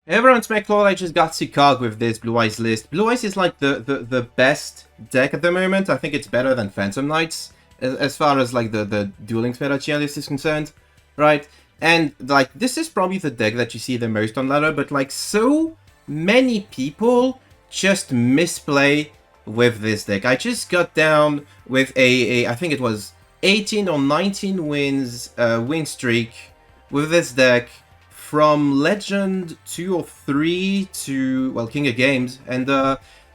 Everyone's McCloud, I just got to KOG with this Blue Eyes list. Blue Eyes is like the best deck at the moment. I think it's better than Phantom Knights as far as like the dueling meta tier list is concerned, right? And like this is probably the deck that you see the most on ladder, but like so many people just misplay with this deck. I just got down with I think it was 18 or 19 wins win streak with this deck. From Legend 2 or 3 to, well, King of Games, and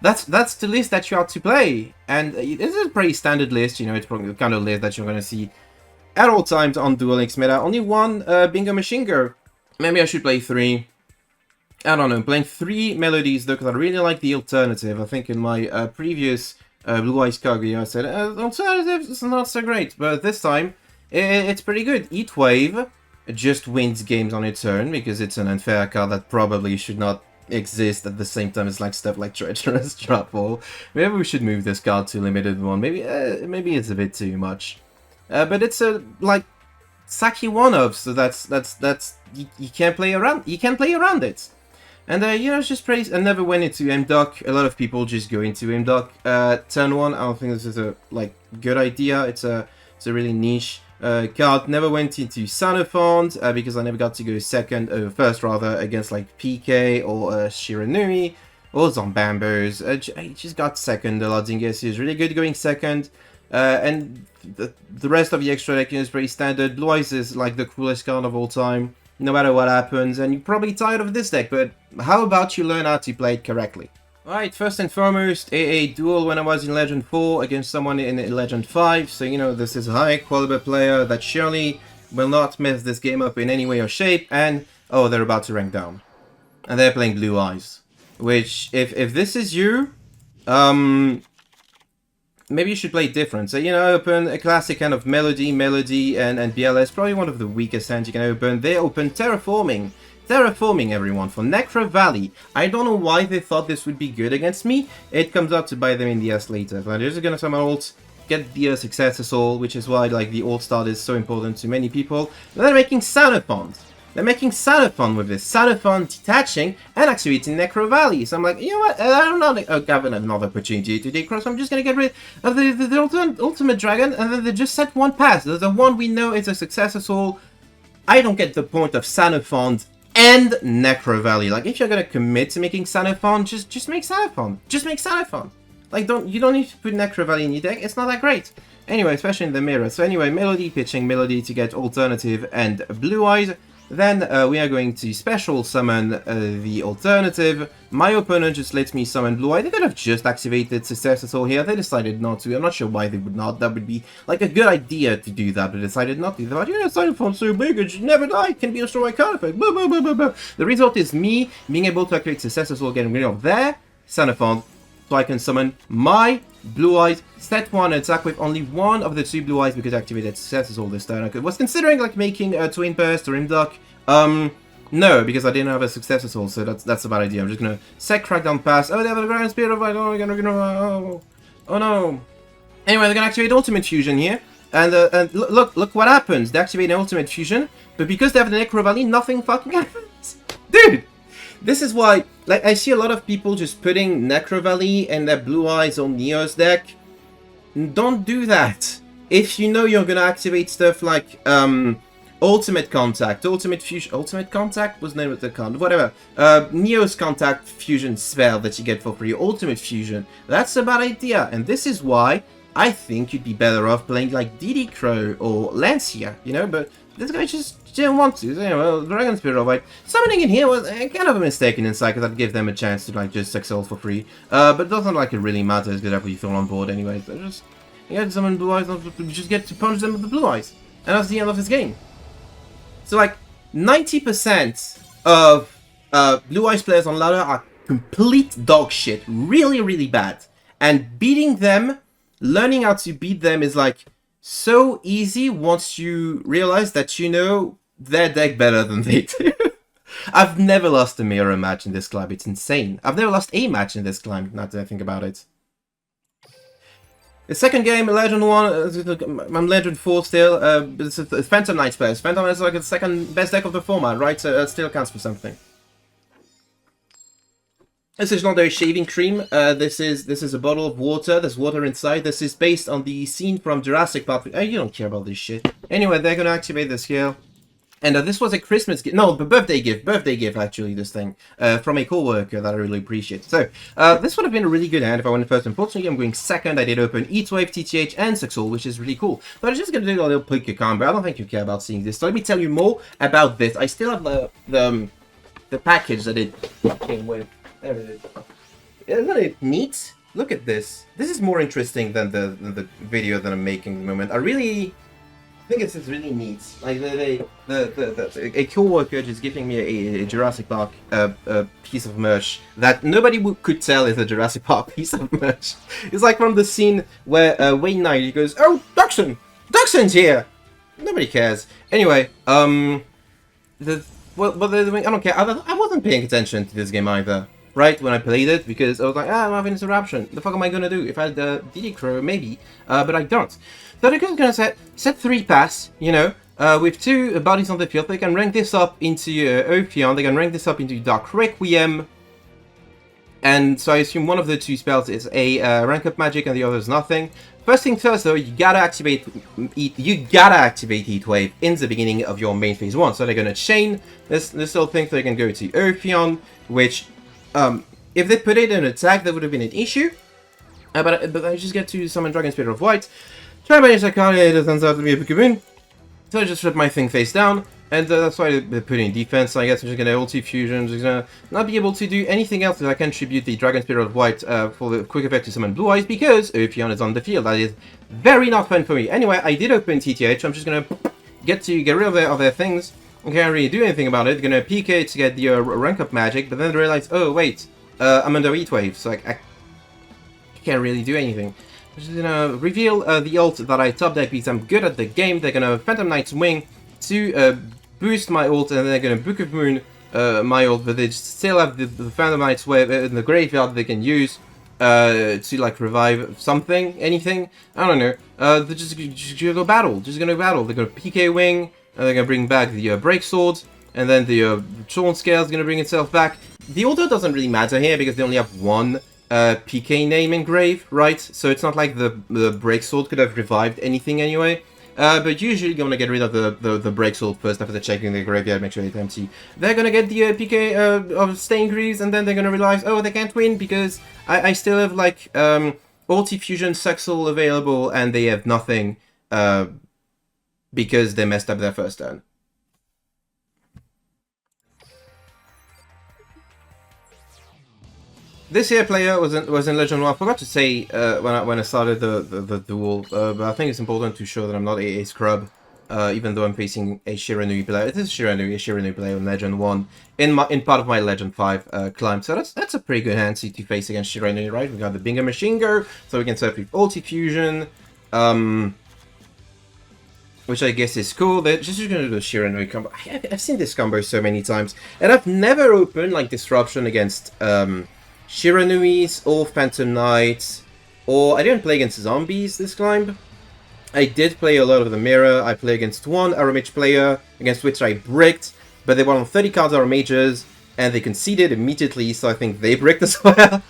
that's the list that you have to play. And this is a pretty standard list, you know, it's probably the kind of list that you're going to see at all times on Duel Links meta. Only one Bingo Machine Gun. Maybe I should play 3. I don't know, I'm playing 3 melodies though, because I really like the alternative. I think in my previous Blue Eyes KOG, I said, alternative is not so great, but this time, it's pretty good. Heat Wave just wins games on its own because it's an unfair card that probably should not exist at the same time as like stuff like Treacherous Trapple. Maybe we should move this card to limited one. Maybe it's a bit too much. But it's a like Saki one-of, so that's you can't play around. You can play around it. And you know, it's just pretty. I never went into M-Doc. A lot of people just go into M-Doc turn 1. I don't think this is a like good idea. It's a really niche card. Never went into Sanofond because I never got to go first rather, against like PK or Shiranui or Zombambos. I just got second. The Lardingus is really good going second. And the rest of the extra deck is pretty standard. Blue Eyes is like the coolest card of all time, no matter what happens. And you're probably tired of this deck, but how about you learn how to play it correctly? Alright, first and foremost, a duel when I was in Legend 4 against someone in Legend 5, so you know this is a high caliber player that surely will not mess this game up in any way or shape, and oh, they're about to rank down. And they're playing Blue Eyes, which, if this is you, maybe you should play different. So, you know, open a classic kind of Melody, and BLS, probably one of the weakest hands you can open. They open Terraforming, everyone, for Necro Valley. I don't know why they thought this would be good against me. It comes up to bite them in the ass later. But they're just gonna summon ult, get the Successor Soul, which is why like the ult start is so important to many people. And they're making Sanofond. They're making Sanofond with this. Sanofond detaching and activating Necro Valley. So I'm like, you know what? I'm not having another opportunity to decross. I'm just gonna get rid of the ultimate dragon, and then they just set one pass. The one we know is a Successor Soul. I don't get the point of Sanofond and Necro Valley. Like, if you're gonna commit to making Sanofond, just make Sanofond. Just make Sanofond. Like, you don't need to put Necro Valley in your deck. It's not that great. Anyway, especially in the mirror. So anyway, Melody pitching Melody to get alternative and Blue Eyes. Then we are going to special summon the alternative. My opponent just lets me summon Blue Eye. They could have just activated Successor Soul here. They decided not to. I'm not sure why they would not. That would be like a good idea to do that, but they decided not to. They're like, you know, Sanofond's so big, it should never die. It can be destroyed by card effect. Blah, blah, blah, blah, blah. The result is me being able to activate Successor Soul, getting rid of their Sanofond, so I can summon my Blue Eyes, set 1 attack with only one of the 2 Blue Eyes because I activated Successor Soul this turn. I was considering like making a Twin Burst or Imduck. No, because I didn't have a Successor Soul, so that's a bad idea. I'm just gonna set Crackdown Pass. Oh, they have a Grand Spirit of Light. Oh no. Anyway, they're gonna activate Ultimate Fusion here. And look what happens. They activate an Ultimate Fusion, but because they have the Necro Valley, nothing fucking happens. Dude! This is why, like, I see a lot of people just putting Necro Valley and their Blue Eyes on Neo's deck. Don't do that. If you know you're gonna activate stuff like, Ultimate Contact, Ultimate Fusion, Ultimate Contact was the name of the card, whatever. Neo's Contact Fusion spell that you get for free, Ultimate Fusion. That's a bad idea, and this is why I think you'd be better off playing like DD Crow or Lancia, you know, but this guy just didn't want to. So, you know, well, Dragon Spirit of Light. Summoning in here was kind of a mistake in inside, because that gave them a chance to like just excel for free. But it doesn't like it really matters, because everybody feel on board anyway. So just, you get to summon Blue Eyes, you just get to punch them with the Blue Eyes. And that's the end of this game. So like 90% of Blue Eyes players on ladder are complete dog shit, really, really bad. And beating them, learning how to beat them is like so easy once you realize that you know their deck better than they do. I've never lost a mirror match in this club, it's insane. I've never lost a match in this club, now that I think about it. The second game, Legend 1, I'm Legend 4 still, it's a Phantom Knights players. Phantom Knights is like the second best deck of the format, right? So that still counts for something. This is not a shaving cream. This is a bottle of water. There's water inside. This is based on the scene from Jurassic Park. You don't care about this shit. Anyway, they're gonna activate the skill. And this was a Christmas gift. No, the birthday gift, actually, this thing. From a co-worker that I really appreciate. So, this would have been a really good hand if I went first. Unfortunately, I'm going second. I did open Heatwave, TTH, and Sexual, which is really cool. But I'm just going to do a little pick combo. I don't think you care about seeing this. So let me tell you more about this. I still have the package that it came with. There it is. Isn't it neat? Look at this. This is more interesting than the video that I'm making at the moment. I think it's really neat. Like a co-worker just giving me a Jurassic Park piece of merch that nobody could tell is a Jurassic Park piece of merch. It's like from the scene where Wayne Knight, he goes, "Oh, Duxon's here." Nobody cares. Anyway, what they're doing, I don't care. I wasn't paying attention to this game either. Right, when I played it, because I was like, I'm having interruption. The fuck am I gonna do? If I had DD Crow, maybe, but I don't. So they're gonna set 3 pass, you know, with 2 bodies on the field. They can rank this up into Ophion, they can rank this up into Dark Requiem, and so I assume one of the 2 spells is a rank up magic and the other is nothing. First thing first though, you gotta activate Heatwave in the beginning of your main phase 1. So they're gonna chain this little thing, so they can go to Ophion, which if they put it in attack, that would have been an issue. But I just get to summon Dragon Spirit of White. Try to banish a card, it turns out to be a Pokemon. So I just flip my thing face down, and that's why they put in defense. So I guess I'm just gonna ulti fusion, just gonna not be able to do anything else that I contribute the Dragon Spirit of White for the quick effect to summon Blue Eyes, because Ophion is on the field. That is very not fun for me. Anyway, I did open TTH, I'm just gonna get rid of their things. I can't really do anything about it. Gonna PK to get the rank up magic, but then realize, oh wait, I'm under Heatwave, so I can't really do anything. I'm just gonna reveal the ult that I top deck because I'm good at the game. They're gonna Phantom Knight's Wing to boost my ult, and then they're gonna Book of Moon my ult, but they still have the Phantom Knight's Wave in the graveyard they can use to like revive something, anything. I don't know. They're just gonna go battle. They're gonna PK Wing. They're gonna bring back the Break Sword, and then the Chorn Scale is gonna bring itself back. The order doesn't really matter here because they only have 1 PK name engraved, right? So it's not like the Break Sword could have revived anything anyway. But usually you're gonna get rid of the Break Sword first after checking the graveyard, make sure it's empty. They're gonna get the PK of Stain Greaves, and then they're gonna realize, oh, they can't win because I still have like Ulti Fusion Sexual available, and they have nothing because they messed up their first turn. This here player was in Legend 1. I forgot to say when I started the duel, but I think it's important to show that I'm not a scrub, even though I'm facing a Shiranui player. It is a Shiranui player in Legend 1 in part of my Legend 5 climb. So that's a pretty good hand to face against Shiranui, right? We got the Bingo Machine Go, so we can set up with Ulti Fusion, which I guess is cool. They're just gonna do the Shiranui combo. I've seen this combo so many times, and I've never opened like Disruption against Shiranuis or Phantom Knights, or I didn't play against zombies this climb. I did play a lot of the mirror. I played against 1 Aromage player, against which I bricked, but they were on 30 cards Aromages, and they conceded immediately, so I think they bricked as well.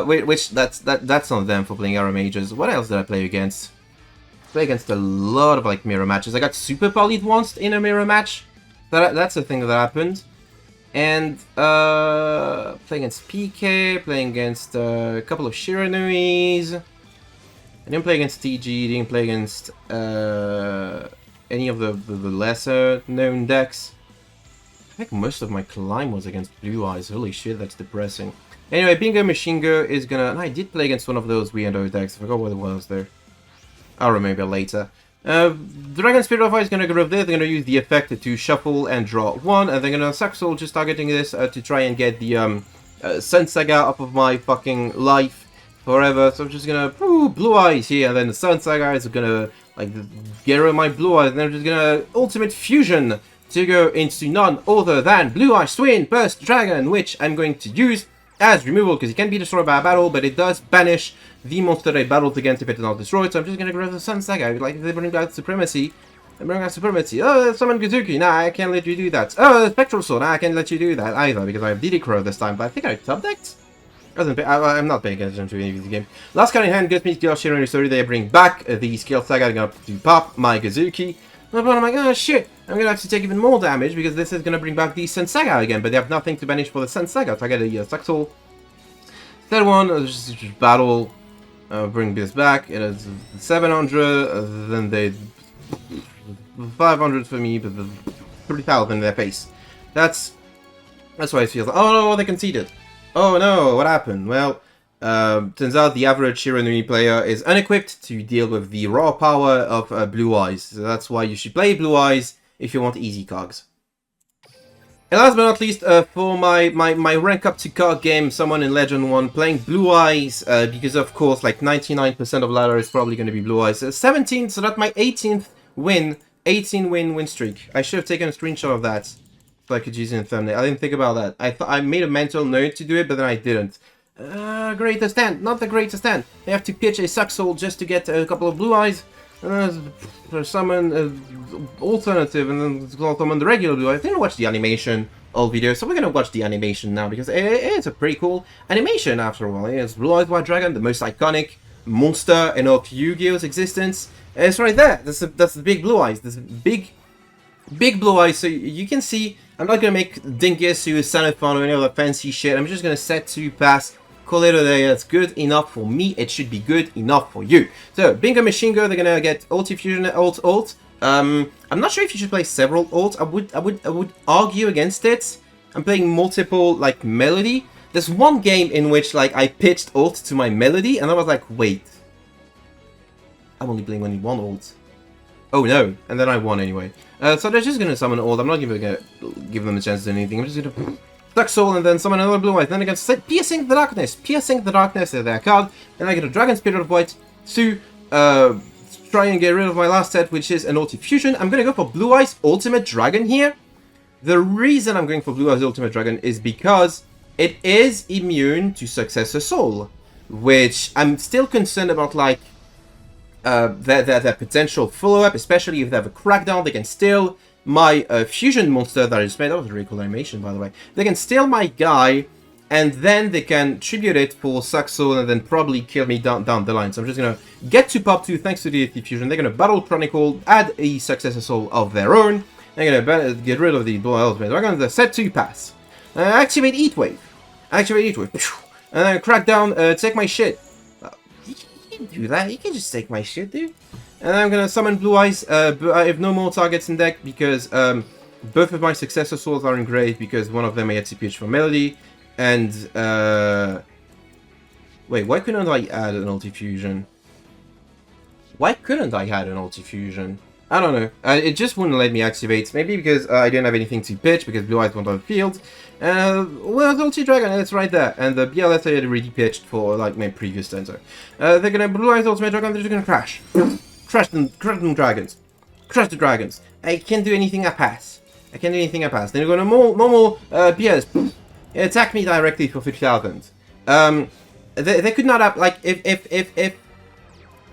Which that's on them for playing Aromages. What else did I play against? Play against a lot of like mirror matches. I got super polyed once in a mirror match. That's a thing that happened. And play against PK, playing against a couple of Shiranuis. I didn't play against TG, didn't play against any of the lesser known decks. I think most of my climb was against Blue Eyes. Holy shit, that's depressing. Anyway, Bingo Machine Go is gonna... And I did play against one of those weirdo decks. I forgot what it was there. I'll remember later. Dragon Spirit of White is going to go over there. They're going to use the effect to shuffle and draw 1, and they're going to Saxel, just targeting this to try and get the Sun Saga up of my fucking life forever. So I'm just going to Blue Eyes here, and then the Sun Saga is going to like get rid of my Blue Eyes, and then I'm just going to Ultimate Fusion to go into none other than Blue Eyes Twin Burst Dragon, which I'm going to use as removal because it can be destroyed by a battle, but it does banish the monster I battled against if it is not destroyed. So I'm just gonna grab the Sun Saga. Like, if they bring back Supremacy, And bring out Supremacy. Oh, summon Kazuki. Nah, I can't let you do that. Oh, Spectral Sword. Nah, I can't let you do that either because I have DD Crow this time. But I think I top-decked? I'm not paying attention to any of the game. Last card in hand gets me to kill Shiranui, so they bring back the Scale Saga. I'm gonna to pop my Kazuki. But I'm like, oh shit, I'm gonna have to take even more damage because this is gonna bring back the Sun Saga again, but they have nothing to banish for the Sun Saga, so I get a Saxol. Third one, just battle, bring this back, it is 700, then they 500 for me, but the 3,000 in their face. That's why it feels like, oh no, they conceded. Oh no, what happened? Well, turns out the average Shiranui player is unequipped to deal with the raw power of Blue Eyes. So that's why you should play Blue Eyes if you want easy cogs. And last but not least, for my rank up to card game, someone in Legend 1 playing Blue Eyes, because of course like 99% of ladder is probably going to be Blue Eyes. 17, so that's my 18th win, 18 win streak. I should have taken a screenshot of that. So I could use it in thumbnail. I didn't think about that. I thought I made a mental note to do it, but then I didn't. Greatest stand, not the greatest stand. They have to pitch a Saxol just to get a couple of Blue Eyes. Summon alternative, and then summon the regular Blue Eyes. I didn't watch the animation old video, so we're gonna watch the animation now because it's a pretty cool animation after all. It's Blue Eyes White Dragon, the most iconic monster in all of Yu-Gi-Oh's existence. And it's right there. That's the big Blue Eyes. This big Blue Eyes. So you can see. I'm not gonna make Dingus who is Sanophon or any other fancy shit. I'm just gonna set to pass. Call it a day. That's good enough for me. It should be good enough for you. So Bingo Machine Go. They're gonna get Ulti Fusion, ult. I'm not sure if you should play several ults. I would argue against it. I'm playing multiple like Melody. There's one game in which like I pitched ult to my Melody, and I was like, wait, I'm only playing only one ult. Oh no, and then I won anyway. So they're just gonna summon ult. I'm not even gonna give them a chance to do anything. I'm just gonna Duck Soul and then summon another Blue Eyes. Then I get Piercing the Darkness. Piercing the Darkness is their card. Then I get a Dragon Spirit of White to try and get rid of my last set, which is an Ulti Fusion. I'm gonna go for Blue Eyes Ultimate Dragon here. The reason I'm going for Blue Eyes Ultimate Dragon is because it is immune to Successor Soul, which I'm still concerned about, like their potential follow-up, especially if they have a Crackdown. They can steal my fusion monster that is made. That was a really cool animation, by the way. They can steal my guy, and then they can tribute it for Saxo, and then probably kill me down the line. So I'm just gonna get to pop 2 thanks to the fusion. They're gonna Battle Chronicle, add a Successor Soul of their own. They're gonna get rid of the Blue Ultimate. They're gonna set to pass. Activate Heat Wave. Activate Heat Wave. And then Crackdown, take my shit. You can do that. You can just take my shit, dude. And I'm gonna summon Blue Eyes. But I have no more targets in deck because both of my Successor Souls are in grave because one of them I had CPH for Melody. And wait, why couldn't I add an Ulti Fusion? Why couldn't I add an Ulti Fusion? I don't know. It just wouldn't let me activate. Maybe because I didn't have anything to pitch because Blue Eyes went on the field. Well, Ulti Dragon, it's right there. And the BLS I had already pitched for like my previous turn. So they're gonna Blue Eyes Ultimate Dragon. They're just gonna crash. Crash them dragons. Crash the dragons. I can't do anything. I pass. I can't do anything. I pass. Then we're gonna normal BS. Attack me directly for 50,000. They could not have like if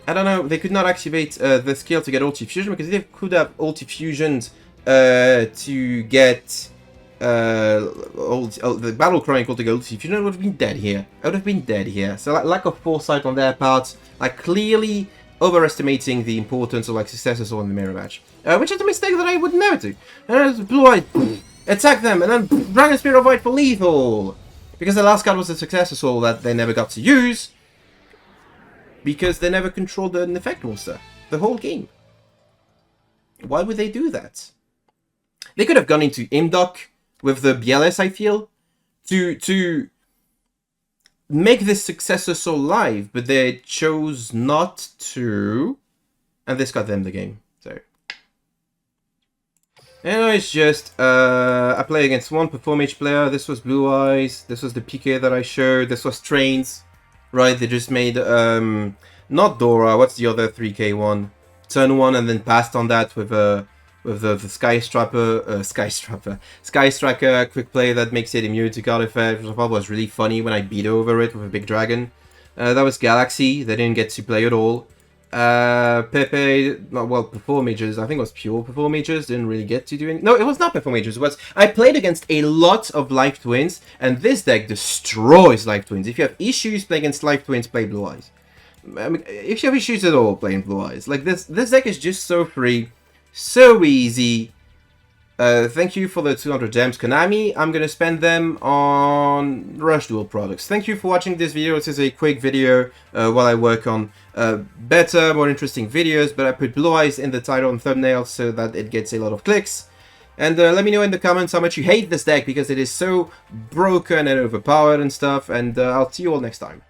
I don't know, they could not activate the skill to get Ulti Fusion, because if they could have Ulti Fusioned to get the Battle Chronicle to get Ulti Fusion, I would have been dead here. I would have been dead here. So like, lack of foresight on their part, like clearly overestimating the importance of like Successors on the mirror match, which is a mistake that I would never do. And Blue Eye, attack them, and then Dragon Spirit of White for lethal, because the last card was a Successor Soul that they never got to use. Because they never controlled an effect monster the whole game. Why would they do that? They could have gone into Imdoc with the BLS, I feel, to make this Successor Soul live, but they chose not to, and this got them the game. So, and it's just I play against one Performage player. This was Blue Eyes. This was the PK that I showed. This was Trains. Right, they just made, not Dora, what's the other 3k one? Turn 1 and then passed on that with the Sky Striker quick play that makes it immune to card effect, which I thought was really funny when I beat over it with a big dragon. That was Galaxy, they didn't get to play at all. Pepe, well, Perform Mages, I think it was pure Perform Mages, didn't really get to do anything. No, it was not Perform Mages, it was, I played against a lot of Life Twins, and this deck destroys Life Twins. If you have issues playing against Life Twins, play Blue Eyes. I mean, if you have issues at all playing Blue Eyes, like this deck is just so free, so easy. Thank you for the 200 gems, Konami. I'm gonna spend them on Rush Duel products. Thank you for watching this video. This is a quick video while I work on better, more interesting videos, but I put Blue Eyes in the title and thumbnail so that it gets a lot of clicks. And let me know in the comments how much you hate this deck, because it is so broken and overpowered and stuff, and I'll see you all next time.